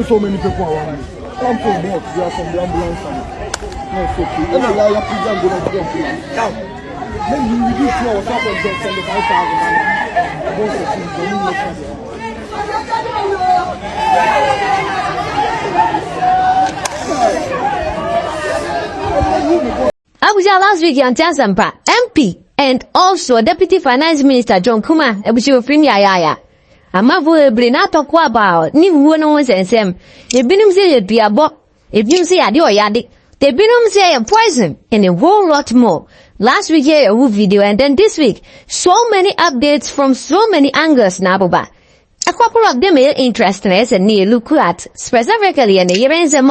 So many people around. Come from work, they are from the ambulance. No, it's okay. And I like to go to the ambulance. Now, then you reduce your top of the 75,000. Abuja last week on Jansampa, MP and also Deputy Finance Minister John Kumah, Abuja Yaya. Amavo Brina talk about ni no one and Sam. The binum say be a bo. If you say I do yadi, the binum say a poison and a whole lot more. Last week here a video and then this week so many updates from so many angles Naboba. A couple of them are interesting and near look at specifically and the events and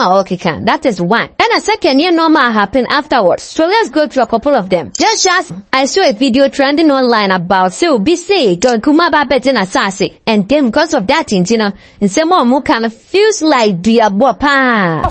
that is one. And a second year normal happen afterwards. So let's go through a couple of them. Just I saw a video trending online about so be say John Kumah Babet and Assassin. And then because of that in and some more kind of feels like dear Bopa.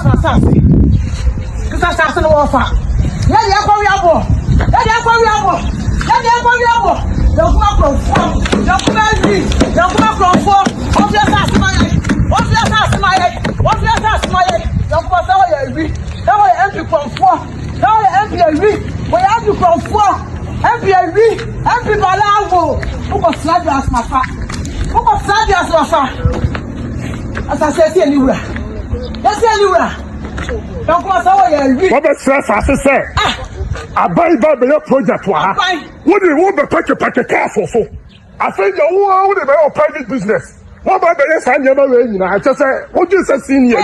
I buy your project. What do you want to pack a car for? I think you want to private business. What about the yes? I never read. I just say, what you say, senior?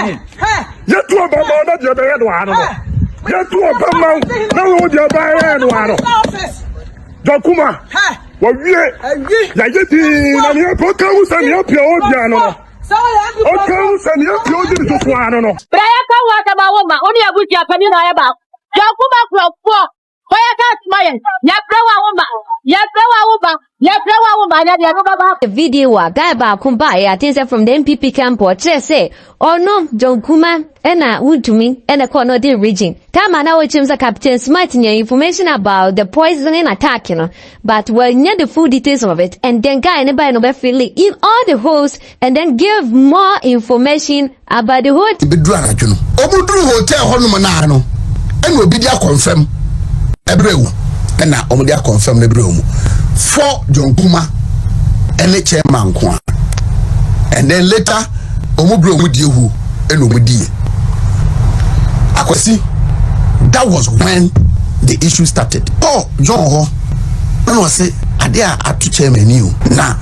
You're too about that. You're the other one. You're too about now. What you're buying one. John Kumah. Well, yeah, you're proposed and you're pure piano. Okay, send your pure to one. But I can't walk about woman. Only a good Japanese about. John Kumah from 4. The video a guy about Kumba, I think from the MPP camp or say, oh no, John Kumah, and I would to me, and a corner the region. Come on, now James Captain Smart in your information about the poisoning attack, but we'll need the full details of it, and then guy and by no feeling in all the hosts, and then give more information about the whole. Hotel Honomanano, and will be there confirm. Ebrew, and now Omodia confirm the room. For John Kumah and the chairman Kwan. And then later, Omobro with you and Omodi. I could see that was when the issue started. Oh, John, when I say, I dare at to chairman you. Now,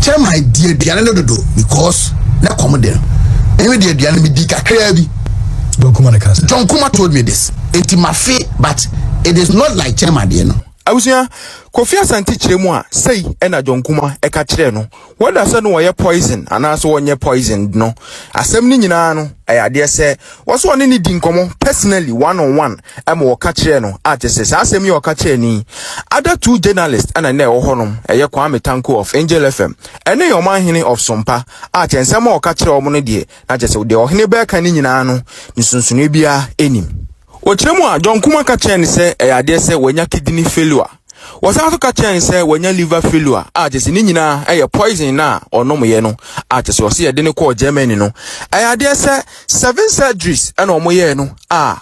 chairman dear Diana do because na commodore. Maybe dear Diana be Dika Krabi. John Kumah told me this. It's my fee, but it is not like chairman, Abusia, Kofi Asante chiremu a say ena John Kumah eka kire no. Whether say no ye poison anaso wonye poison no. Asem ni nyina no ade se woso one ni di nkomo personally one on one am wo ka kire no atese sa asem ye wo ka kire ni. Other two journalists ana na wo honom eye Kwame Tanko of Angel FM ene yo manhene of Sompa atensem wo ka kire wo no de na tese de ohene be ka ni nyina no nsunsunu bia enim. Ochiremu a John Kumah ka chen se ade se wanya kidney failure. Wasanto ka chen se wanya liver failure. Jesi ni nyina poison na onom ye no. Jesi wose ye de ne ko Germany no. Ade se 7 surgeries na omo ye no.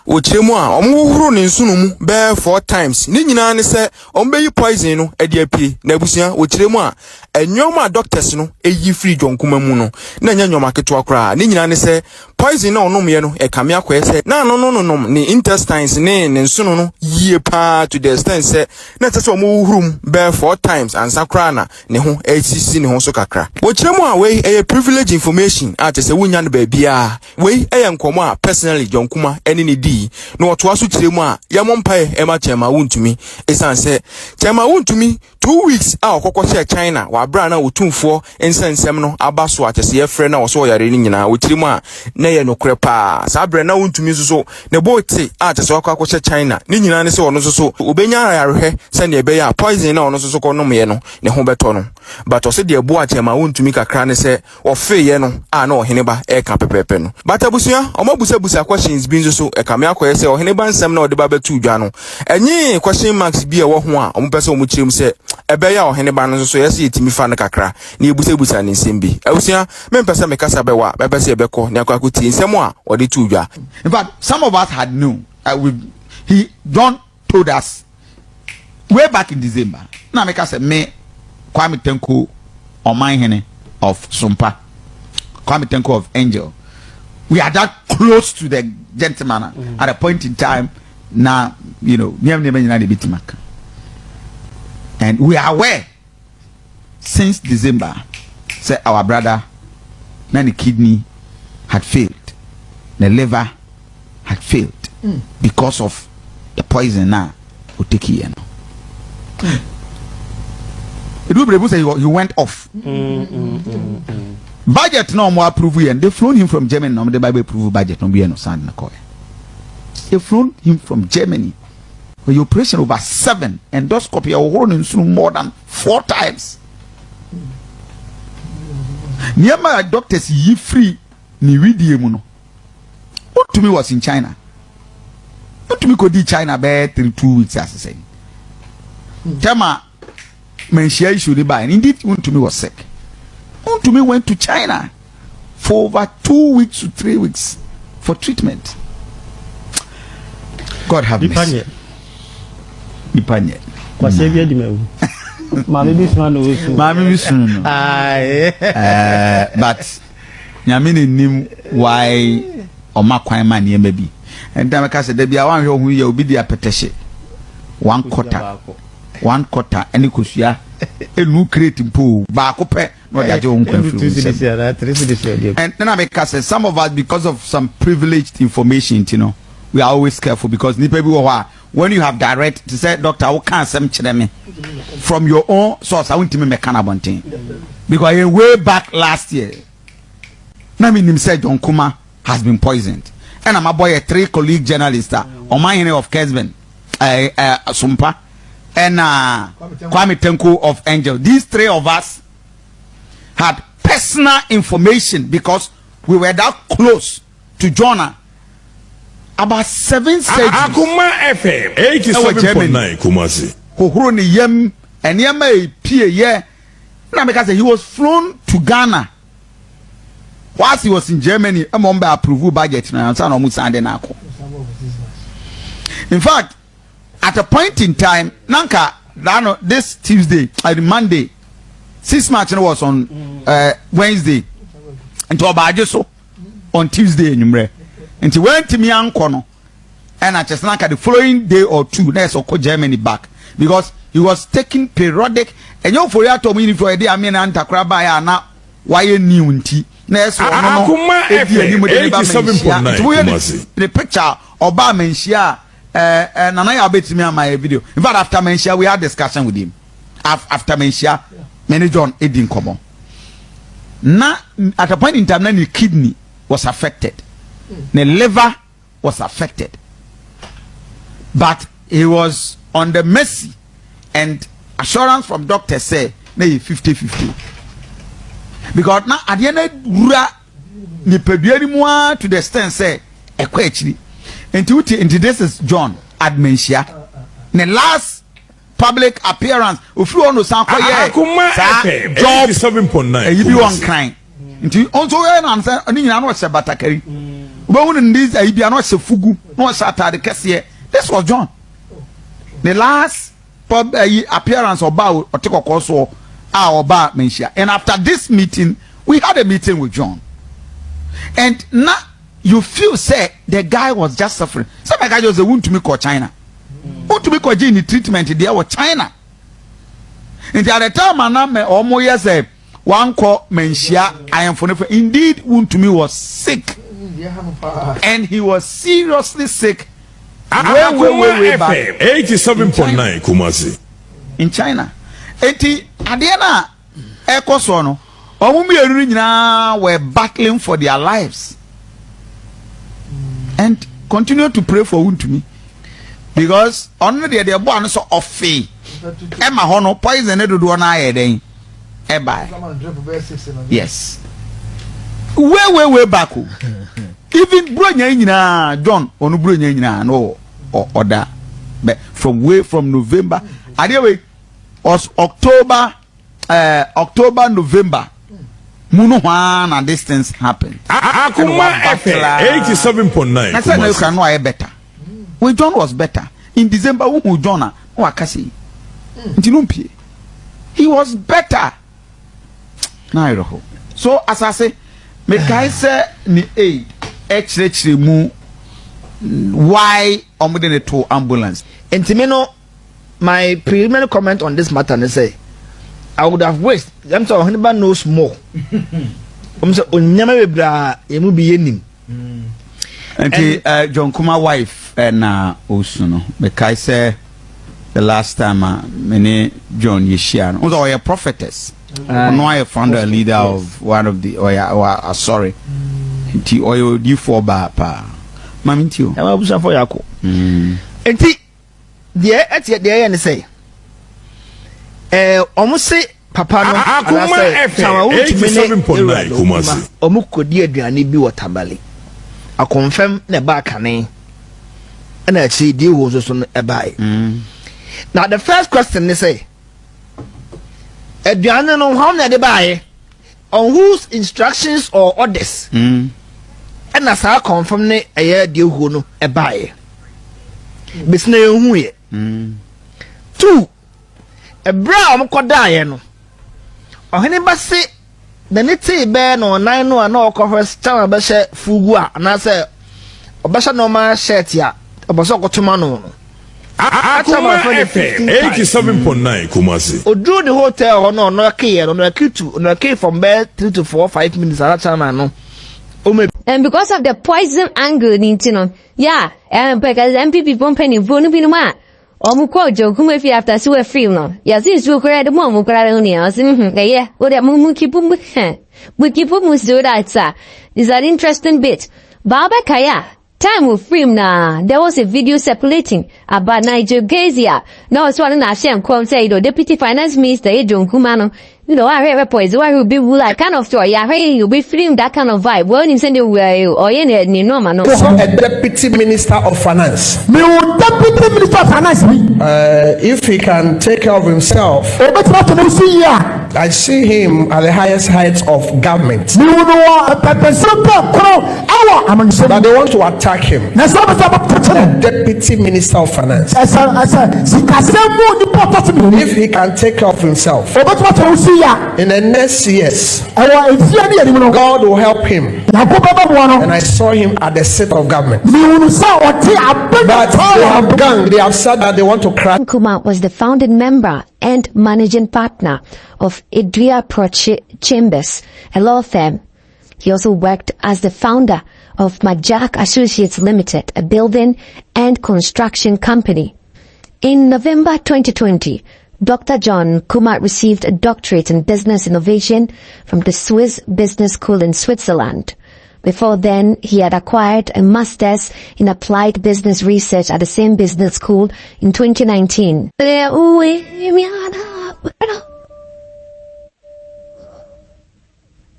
Ochiremu a omo huru ne nsunu mu be 4 times. Ni nyina ne se omo be yi poison no ade apie. Na abusia ochiremu a enyoma doctors no eyi free John Kumah mu no. Na nya nyoma keto akra. Ni nyina ne se poison na onom ye no kame akwa se na no ni intestines ne nsunu no yie pa to the extent se na tese omo hurum be 4 times ansa kra na ne ho HCC ne ho so kakra. Wochiremu a we privilege information atese wunya no ba bia we nkomo a personally John Kumah ene ne di no oto aso chiremu a yamompa ema chema wuntumi esanse chema wuntumi 2 weeks a okokko share China wa bra na otumfo ensensem no abaso atese ye frɛ na wo so yare ni nyina wochiremu a na ye no krepa sa bra na wuntumi so ne bote atese wakɔ share China ni nyina ne se ono so obenya yarehɛ se ne be ya poison na ono so ko nom ye no ne ho beto no but ose de ebo atema wontumi kakra ne se ofeye no a na ohene ba e ka pepepe no but abusua omabusa questions bi nso so e ka me akoye se ohene ba nsem na ode ba betu dwa no enyi question marks bi e wo ho a omupese omuchirem se ebe ya ohene ba no so yesi etimi fa no kakra na ebusa ne nsem bi abusua me mpese me kasa bewa bepese ebeko ne akwakuti nsem a ode tu dwa. In fact, some of us had known John told us way back in December. Now make us say me Kwame Tenko Omanhene of Sumpa, Kwame Tenko of Angel. We are that close to the gentleman at a point in time. Now, you know, and we are aware since December, say our brother, the kidney had failed, the liver had failed because of the poison now. It would say he went off. Budget no more approval, and they flown him from Germany. No, the Bible approval budget no be no sound na call. They flown him from Germany. For your operation over 7 endoscopy or running through more than 4 times. Nearby doctors ye free ni widiemu. What to me was in China. What to me could be China bed 2 weeks as I say. Tema menshia should buy, and indeed to me was sick. To me went to China for over 2 weeks to 3 weeks for treatment. God have mercy. Ipanye. Kwa sevia di mewu. Mami bismanu wesu. Mami bismanu. But nyamini nim why oma kwan man ye maybe. And then I said there be a one who you be the petition. 1 quarter any kusia enu create pool ba ko pe no dia jo nkwa. And then I say some of us, because of some privileged information, you know, we are always careful because when you have direct to say doctor who can't say me from your own source I want to make thing because way back last year na me say John Kumah has been poisoned and I'm a boy a 3 colleague journalist on my of Kesben Sumpa and Kwame Tenko of Angel. These 3 of us had personal information because we were that close to Jonah. About 7 stages. Akuma FM 87.9 Kumasi. Kohroni yem and yema pie ye. Na because he was flown to Ghana. Whilst he was in Germany, amomba approval budget na answer no musande na ko. In fact, at a point in time, Nanka this Tuesday, Monday, 6 March was on Wednesday, and to Obajeso on Tuesday in and he went to me and I just like the following day or 2, let's go Germany back because he was taking periodic and you for told me for a day I mean antakraba na why new tea. Akuma FM 87.9 the picture Obama menshia Nana ya bet me on my video. In fact, after menshia we had discussion with him. After menshia, many John Edin Kobo. Now at a point in time, the kidney was affected. The liver was affected, but he was on the mercy and assurance from doctors say 50-50 because now at the end to the extent say into this is John Admentia the last public appearance if you want to sound job 87.9 you be one crying into also answer and you know say batakari but when this I be not say fugu no sata the kese this was John the last appearance of Ba or take a course or Ba Menshia. And after this meeting we had a meeting with John and now you feel say the guy was just suffering. Some guy just want to me call China want to me call Gene treatment there was China and at the time I almost yes say one call Menshia I am for indeed want to me was sick and he was seriously sick way back 87.9 Kumasi in China. Eti adiana ekoso no omumienu nyina were battling for their lives and continue to pray for Untumi because only the boy so off emma hono poison do na ayeden Yes. Way back. Even bro John onu bro no order. But from November. Anyway, was October, November. Muno one and this things happened. Kumah FM 87.9. I said no, you can know better. When John was better in December, who John wakasi. He was better. Now so as I say, me kai say ni actually mu why omudene to ambulance. Intimino, my preliminary comment on this matter is say I would have wasted. I'm sorry, anybody knows more. I'm sorry, unyama bebra emu bi yenim. And John Kumah wife and Osuno. Because say the last time many John Yeshian, although a prophetess, no, I found a leader of one of the sorry, the oil you for pa. Mamintio. I'm abusing for Yako. And the and say. Almost say papa no Kumah FM 87.9 Kumasi omuko di aduane bi watabale a confirm na ba kane na chi di wo so no ebai. Now the first question is say aduane no how na de bae on whose instructions or orders and as I confirm ne eye di wo no ebai bisna ehu ye. 2 Ebra amkodaye no ohene base the niti be no nan no na okofes chama be she fugu a na se obesha no ma shirt ya oboso okotuma no Kumah FM 87.9 Kumasi Odu the hotel no kiye no kitu no kiye from bed 3 to 4 5 minutes at chama no. And because of the poison angle nintino yeah because MPP pompeni vonu binuma Omuko John Kumah if you after so a film no. Yes, it's so correct the mom only. I said, yeah, what that mumu keep we keep do that, sir. Is an interesting bit. Baba Kaya, time with film na. There was a video circulating about Nigeria. Now it's one na share quote say the Deputy Finance Minister John Kumah no. You know, I read reports where will be like kind of story. Yeah, you'll be feeling that kind of vibe. Well, you send it where or any normal. No. A Deputy Minister of Finance. Me Deputy Minister of Finance me. If he can take care of himself, I see him at the highest heights of government. But they want to attack him. The Deputy Minister of Finance. If he can take care of himself, in the next years, God will help him. And I saw him at the seat of government. But they have said that they want to crash. Kumah was the founding member and managing partner of Idria Chambers, a law firm. He also worked as the founder of Majak Associates Limited, a building and construction company. In November 2020, Dr. John Kumah received a doctorate in business innovation from the Swiss Business School in Switzerland. Before then, he had acquired a master's in applied business research at the same business school in 2019.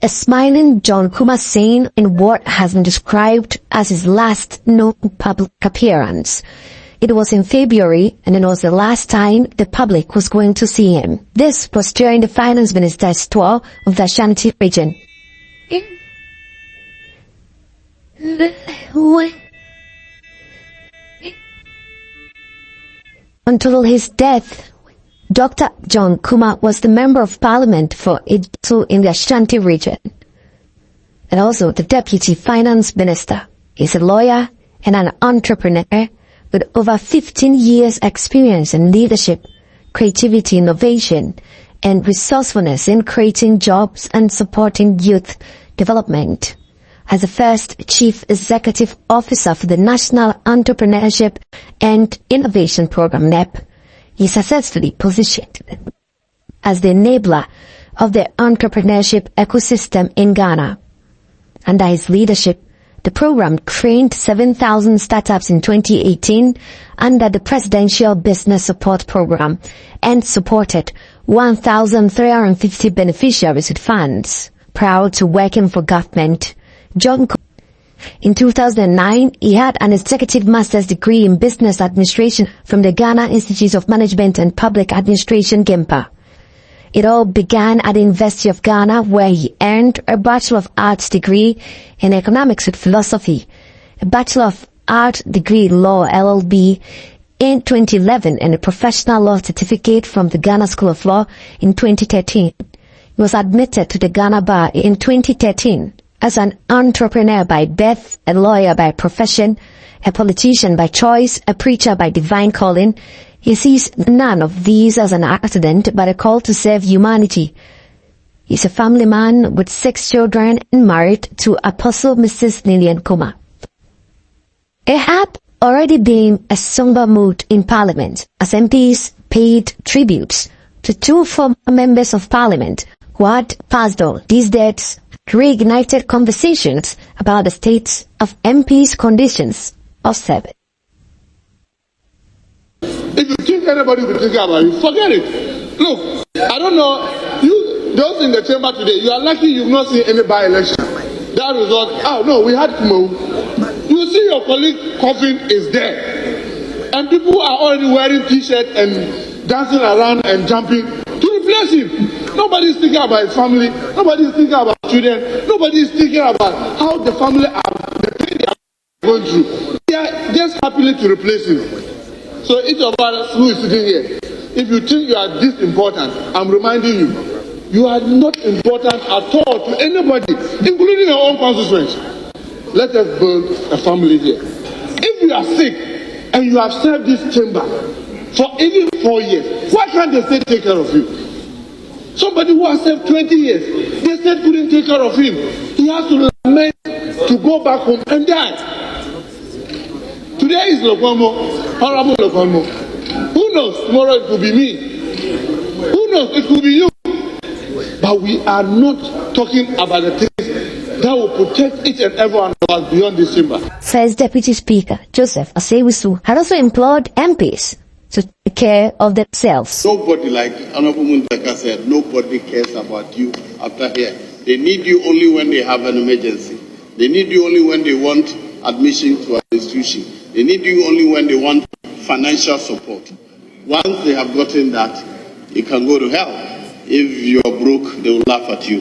A smiling John Kumah scene in what has been described as his last known public appearance. It was in February, and it was the last time the public was going to see him. This was during the finance minister's tour of the Ashanti region. Until his death, Dr. John Kumah was the Member of Parliament for Idatu in the Ashanti region, and also the Deputy Finance Minister. He's a lawyer and an entrepreneur with over 15 years experience in leadership, creativity, innovation, and resourcefulness in creating jobs and supporting youth development. As the first Chief Executive Officer for the National Entrepreneurship and Innovation Program, NEP, he successfully positioned as the enabler of the entrepreneurship ecosystem in Ghana. Under his leadership, the program trained 7,000 startups in 2018 under the Presidential Business Support Program and supported 1,350 beneficiaries with funds. Proud to working for government, John Kumah. In 2009, he had an executive master's degree in business administration from the Ghana Institute of Management and Public Administration, GIMPA. It all began at the University of Ghana, where he earned a Bachelor of Arts degree in economics with philosophy, a Bachelor of Arts degree in law LLB in 2011, and a professional law certificate from the Ghana School of Law in 2013. He was admitted to the Ghana Bar in 2013. As an entrepreneur by birth, a lawyer by profession, a politician by choice, a preacher by divine calling, he sees none of these as an accident but a call to serve humanity. He's a family man with 6 children and married to Apostle Mrs. Lillian Kumah. It had already been a somber mood in Parliament as MPs paid tributes to 2 former members of Parliament who had passed on. These deaths reignited conversations about the state of MPs' conditions of service. If you think anybody will be thinking about it, forget it. Look, I don't know, those in the chamber today, you are lucky you've not seen any by-election. That result, we had Kumah. You see your colleague coughing is there. And people are already wearing t-shirts and dancing around and jumping to replace him. Nobody is thinking about his family. Nobody is thinking about children. Nobody is thinking about how the family the pain they are going through. They are just happily to replace him. So each of us who is sitting here, if you think you are this important, I'm reminding you, you are not important at all to anybody, including your own constituents. Let us build a family here. If you are sick and you have served this chamber for even 4 years, why can't the state take care of you? Somebody who has served 20 years, the state couldn't take care of him. He has to lament to go back home and die. Today is Lokwamo, Honorable Lokwamo. Who knows? Tomorrow it could be me. Who knows? It could be you. But we are not talking about the things that will protect each and every one of us beyond this chamber. First Deputy Speaker Joseph Asewisu had also implored MPs to take care of themselves. Nobody, like Honorable Muntaka said, nobody cares about you after here. They need you only when they have an emergency. They need you only when they want admission to an institution. They need you only when they want financial support. Once they have gotten that, you can go to hell. If you're broke, they will laugh at you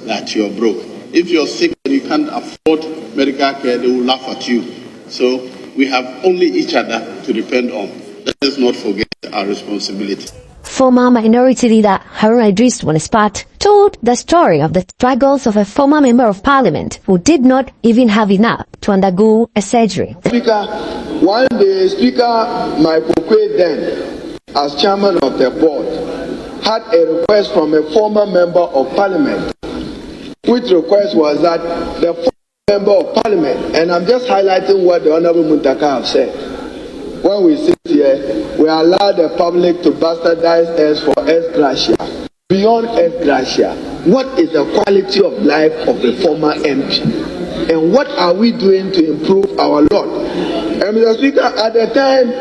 that you're broke. If you're sick and you can't afford medical care, they will laugh at you. So we have only each other to depend on. Let us not forget our responsibility. Former minority leader Haruna Idris, on his part, told the story of the struggles of a former member of parliament who did not even have enough to undergo a surgery. Speaker, one day Speaker Michael Quay then, as chairman of the board, had a request from a former member of parliament, which request was that the former member of parliament, and I'm just highlighting what the Honorable Muntaka have said, when we sit here, we allow the public to bastardize us for S. Gracia. Beyond S. Gracia, what is the quality of life of the former MP? And what are we doing to improve our lot? And Mr. Speaker, at the time,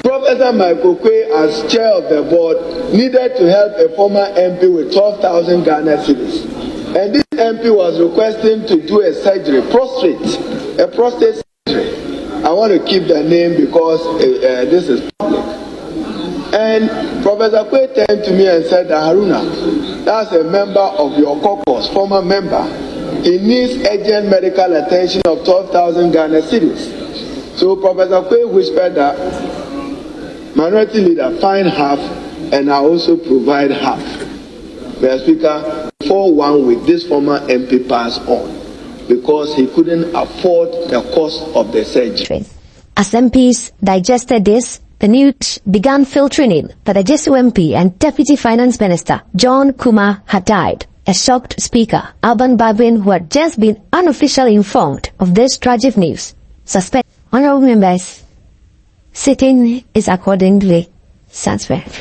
Professor Michael Quay, as chair of the board, needed to help a former MP with 12,000 Ghana cedis. And this MP was requesting to do a surgery, a prostate surgery. I want to keep the name because this is public. And Professor Quay turned to me and said, Haruna, that's a member of your caucus, former member. He needs urgent medical attention of 12,000 Ghana cedis. So Professor Quay whispered that minority leader, find half, and I also provide half. Mr. Speaker, 4-1 with this former MP pass on, because he couldn't afford the cost of the surgery. As MPs digested this, the news began filtering in that the Jesu MP and Deputy Finance Minister John Kumah had died. A shocked Speaker, Alban Babin, who had just been unofficially informed of this tragic news, suspended. Honorable members, sitting is accordingly suspended.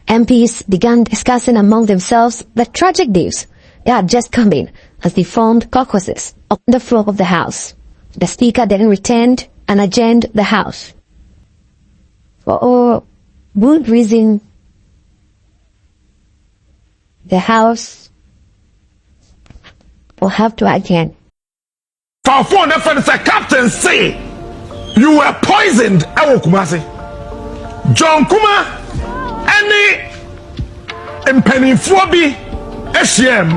MPs began discussing among themselves the tragic news that had just come in as they formed caucuses on the floor of the House. The Speaker then returned and adjourned the House. For good reason, the house will have to attend. For phone, the friend said, Captain, say you were poisoned. John Kumah, any impenifobi, SCM,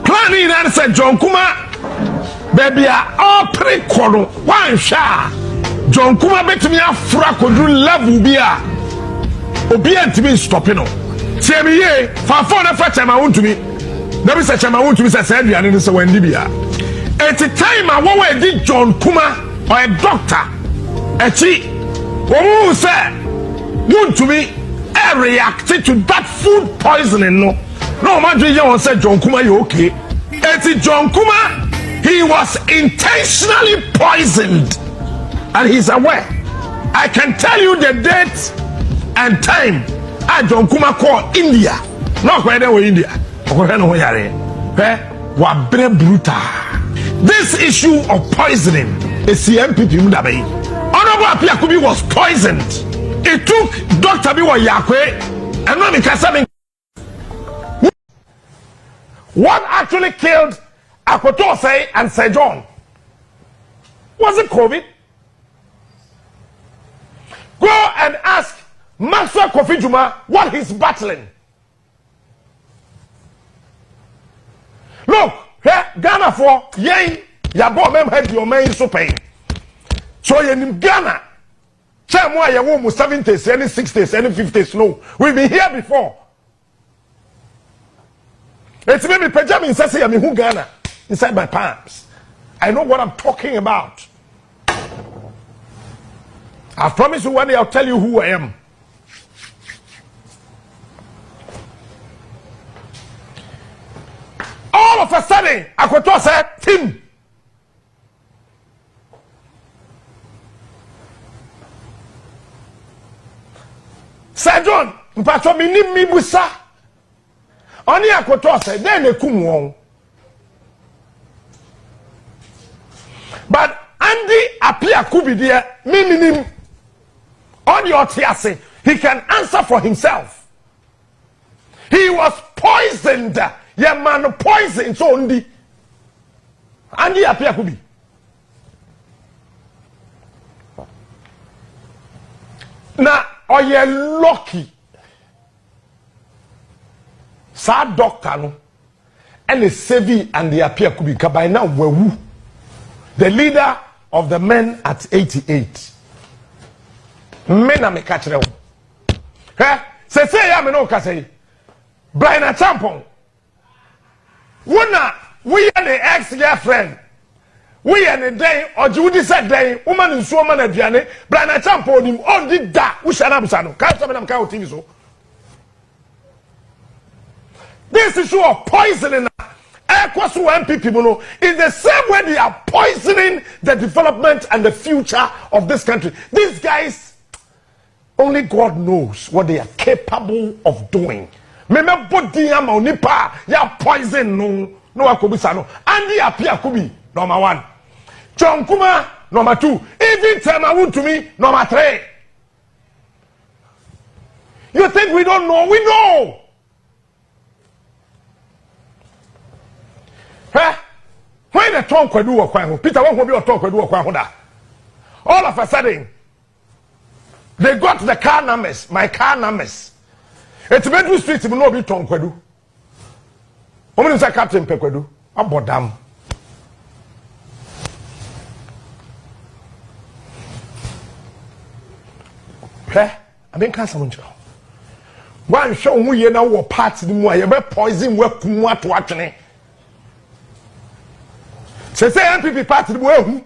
planning and said, John Kumah, baby, all pretty corner, one shot. John Kumah bet me a frack or do level beer. Obedient to me stopping. Say me, ye, for phone, the first time I want to me. Never such a want to be said, and it's a Wendy. At the time, I want to did John Kumah or a doctor. A chief, who said, want to me, I reacted to that food poisoning. No, my dear, said John Kumah, you okay? At John Kumah, he was intentionally poisoned. And he's aware. I can tell you the date and time. I John Kumah call India. Not where they were India. This issue of poisoning is the MPP Mudabe. Honorable Apiakubi was poisoned. It took Dr. Biwa Yakwe and not because what actually killed Akotose and Sejon? Was it COVID? Go and ask Maxwell Kofi Juma what he's battling. Look, here, Ghana for yay, yabo mem head your main so pain. So in Ghana, same way you almost 70s, any 60s, any 50s, no. We've been here before. It's maybe pajamas say I'm in Ghana inside my palms. I know what I'm talking about. I promise you one day I'll tell you who I am. All of a sudden, Akoto said, Tim. Sir John, mpacho minim mi busa. Oni Akoto said, then they come won. But Andy appear could be there, minim. On your tease, he can answer for himself. He was poisoned. Yeah, man, poison so only. Andy appear could be. Now, are you lucky? Sad doctor, no, and the Sevi and the appear could be by now. Wewu, the leader of the men at 88. Men are me catch them. Say, I mean, no, say, Brian a tampon. We are the ex-girlfriend. We are the day, or Judy said day, woman in so many Diane, Brian a tampon, him all did that. We shall have some. Can't some of them count TV so. This issue of poisoning MPP is the same way they are poisoning the development and the future of this country. These guys, only God knows what they are capable of doing. Remember, body nipa ya poison no akobisa Andy appear kubi number 1. John Kumah number 2. Even Temawu to me number 3. You think we don't know? We know. When the tongue could do a quang, Peter won't be a talk with do a quang. All of a sudden, they got the car numbers, my car numbers. It's Bedroom Street, will not be tongue quedu. Woman is a Captain Pequedu. I'm bodam. I mean, can't someone show. One show we now were parts of the more, you poison work to watching. Say MPP party the way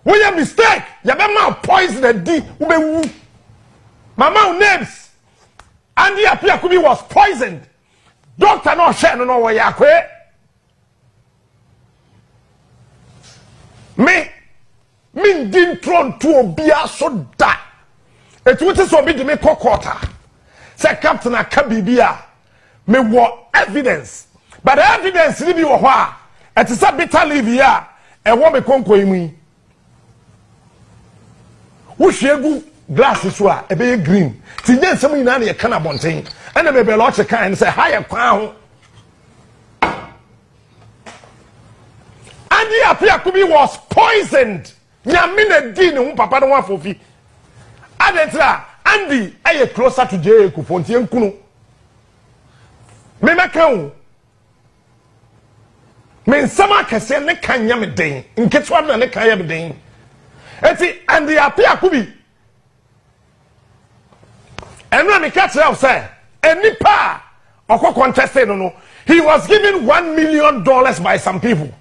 we a mistake. You better poison the D. Mama names. Andy Apiakubi was poisoned. Doctor no share no way yakwe. Me didn't thrown to obia so da. It was so big to me quarter. Say Captain Akabibia. Me what evidence. But the evidence leave you a it is a bitter leave here. And what me conquer me. Who shall go glasses were a bit green. See, then some in a can of bontain. And then maybe lot of kind say higher crown. And the Apiakubi was poisoned. Nyamine din papa no one for fee. Adentra Andy aye closer to J Kufonti Nkunu. Me meka men sama kese ne kanya me den. Nketwa na ne kanya me den. Eti and the Apiakubi. And when he catch up say any pa okwa contested no. He was given $1 million by some people.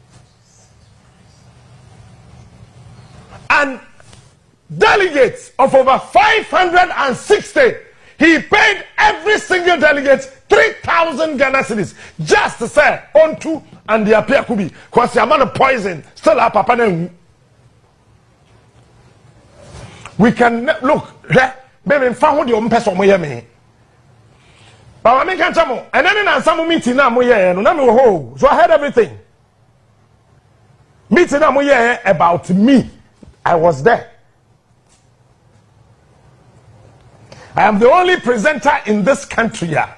And delegates of over 560, he paid every single delegate 3,000 Ghana cedis just to say onto and the appear could be because the amount of poison still up upon. We can look, baby, found your own person. But I mean, can't and then some meeting now, so I heard everything. Meeting now about me. I was there. I am the only presenter in this country here.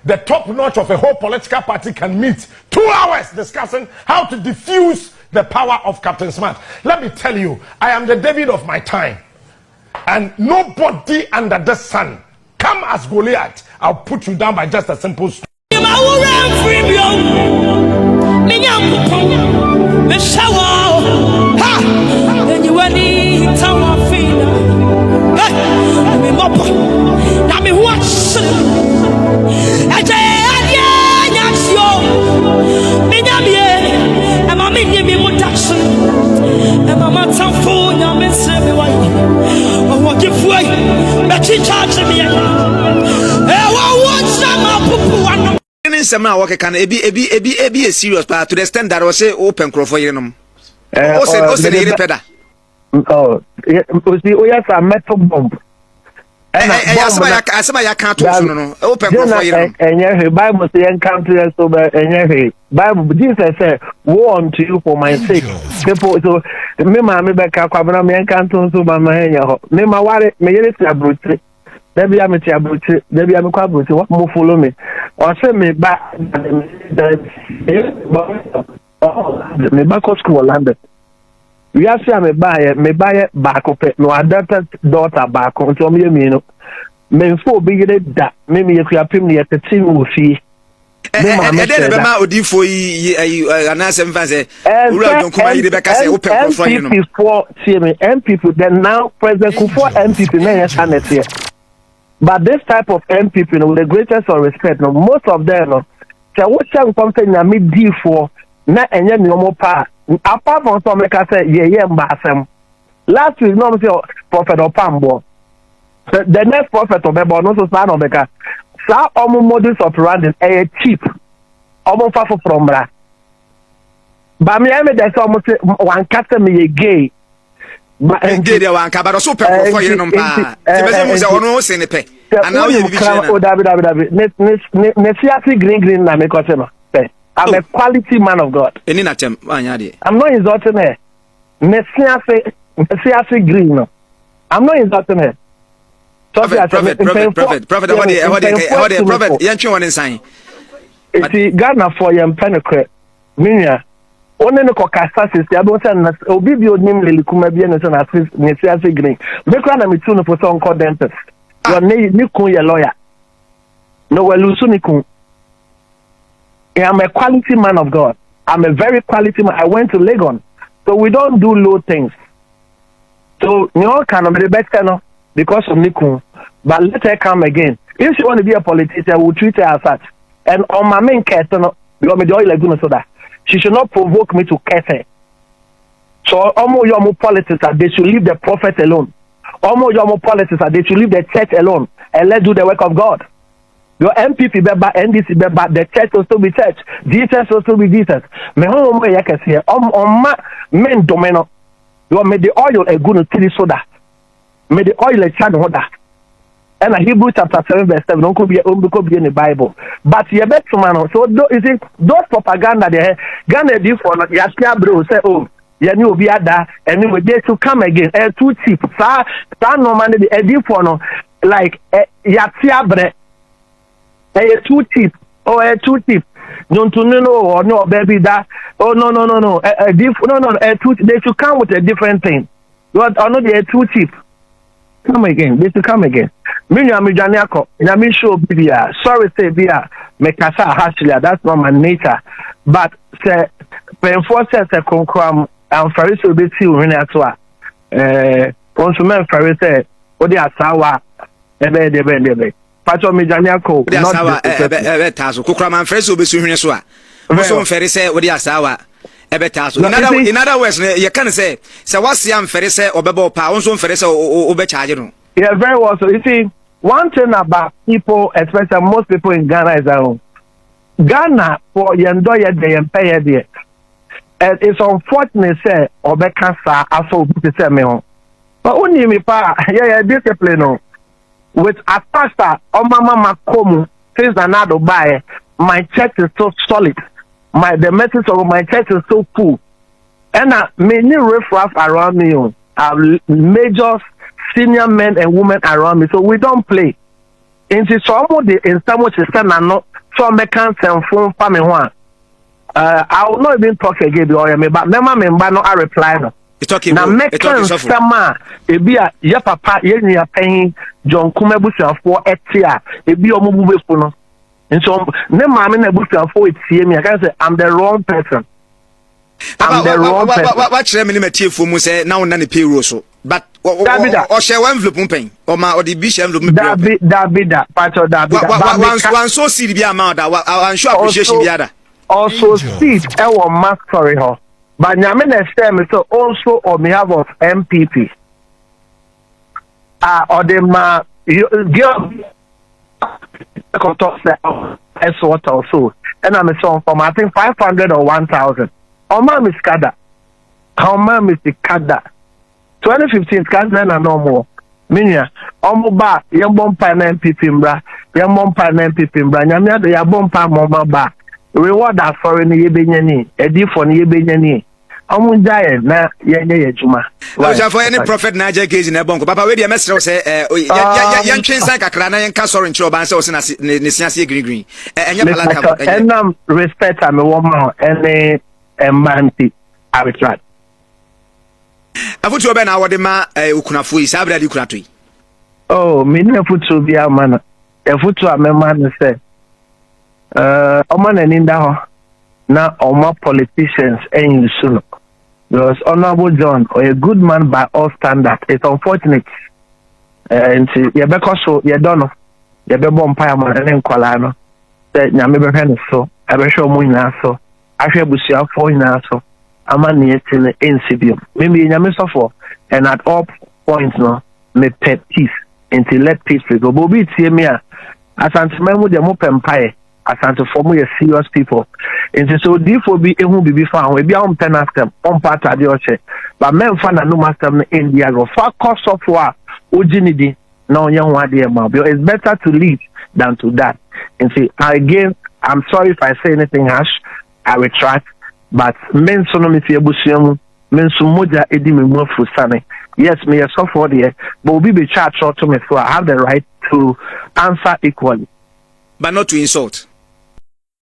The top notch of a whole political party can meet 2 hours discussing how to diffuse the power of Captain Smart. Let me tell you, I am the David of my time. And nobody under the sun, come as Goliath, I'll put you down by just a simple story. Sama work can be serious but to the extent that was say open crop for you peda oh yes a metal bomb asema ya can't no open crop for you enye Bible say encounter so enye Bible Jesus say woe unto you for my sake people so me ma me be ka kwabena me encounter so ma enye ho me ma ware me yere ti abrotre Debbie am ti abrotre Debbie am kwa abrotre what mo follow me or say me back me back school London. We are saying me buy back up no adopted daughter back until me no me for big that me if you pay me at the team will see ma odifo yi anasem fa say ura John Kumah yi be ka say open for front no before see me MPP then now president Kufuor MPP na yes anet here. But this type of MPP, with the greatest of respect, most of them, what something na me D for na enye normal pa. Apart from some make I say mbasem. Last week, no say Prophet Opambo. The next prophet Obebo no so son Obeka. Sa omo modus operandi cheap. Omo fafo from bra. But me ame dey say omo say one kata me gay. Engage the one kabaro so pe for you no pa. Ti be say say ono se ne pe. Ana we be chena. O David. Ne fiati green na me kote no. I'm a quality man of God. Eni na tem anya de. I'm not insulting her. Ne fiati green no. I'm not insulting her. Prophet, prophet, yantwe one nsan. Iti Ghana for yam penekre. Minya one no kokasa sisi abo say na obi bi onim lelikuma bi na say na ne fiati green. Me kwa na me tu no for so called dentist. Your ni kun your lawyer. No welusu ni kun. I'm a quality man of God. I'm a very quality man. I went to Legon. So we don't do low things. So you know kind of the better no because of Nikun. But let her come again. If she want to be a politician, we'll treat her as such. And on my main case, no, because me like so that she should not provoke me to curse her. So almost your politics they should leave the prophet alone. Almost your politics they should leave the church alone and let's do the work of God. Your MPP beba, NDC beba, the church will still be church. Jesus will still be Jesus. Me home way can see on ma men domino. You made the oil a good to soda. Made the oil a chad order. And a Hebrew chapter 7 verse 7 don't could be in the Bible. But you bet to man. So is it those propaganda they Ghana do for Yaskia bro say you knew be that and you will to come again and too cheap. Sa no man the for no like Yasia bre. too cheap. Too cheap. No, baby, that. Oh, no. No, they should come with a different thing. Not they're too cheap. Come again. They should come again. Sorry, say, that's not my nature. But, say, enforcers a concram and Faris will be seen in at what. Consumer Faris said, what they are sour, ebe. Pacho Mijaniako, not Tazo, Kukraman Faris will be seen as well. Also, Faris said, what they are sour. In other words, you can say, so what's young Faris or Bebo Pounds on Faris or Obecharge? Yeah, very well. So, you see, one thing about people, especially most people in Ghana, is that Ghana, for Yandoya, they pay it. And it's unfortunate, say, Obekasa, I saw to say me on. But only me, discipline. With a pastor, Mama Makomu, things are not to buy. My church is so solid. The message of my church is so cool. And many riffraff around me, major senior men and women around me. So we don't play. Into some of the in some which is not so mechanics and phone family one. I will not even talk again, but never remember no I reply no. Now mechanics sama ebia ya papa ye nya pen John Kumah busuafo etia ebi omo bubefu no. And so ne mama na busuafo etie me I can say I'm the wrong person. I'm the wrong person. What share me metie fo mu say na wona ne payroll so. But or share one envelope pen or ma or the bishop envelope me. That pacho that. One so see the amount that I'm sure appreciation the other. Also see our mass sorry ho. But nyame na stem so also on behalf of MPP. Or the ma girl also. And I'm a song from I think 500 or 1,000. Oma miskada. Oma miskada. 2015 Canada na no more. Minya omuba yembompa na MPP mbra. Yembompa na MPP mbra. Nyame ado yabompa moma ba. Reward that for any yebenyani. Edi for ni yebenyani. Omunjaye na yenye yejuma. Well, for any prophet Niger case in Ebonko. Papa we dey message say yan twensan kakra na yan ka sorry nchiro ban say o se na ne siase green. Enya palaka. Enam respect am woman any emanti arbitrage. Afutu obe na wode ma okunafo yi sabra di kunato yi. Oh, me na afutu bi amana. Afutu amema ne say omana ninda ho na oma politicians en suno. Because Honorable John, or a good man by all standards, it's unfortunate. And you because so you don't know. You be born pie man and then kolano. Say nyame be hwe so, I be show mu nyina so. Ahwe busia fo nyina so. Ama ne yetine NCB. Maybe nyame so for and at all points no me pet peace until let peace go. But be tie me a asante memu de mo pempire. Asante for me serious people. And so therefore be ehu bibi fa we bia on penastem on part ade oche. But men fa na no master in India go fa cost of war ojinidi na onye ho ade e ma. It's better to lead than to die. And see again I'm sorry if I say anything harsh. I retract. But men so no me tie busuamu men so moja edi me mu afusane. Yes, me so for there, but we be charged short to me so I have the right to answer equally. But not to insult.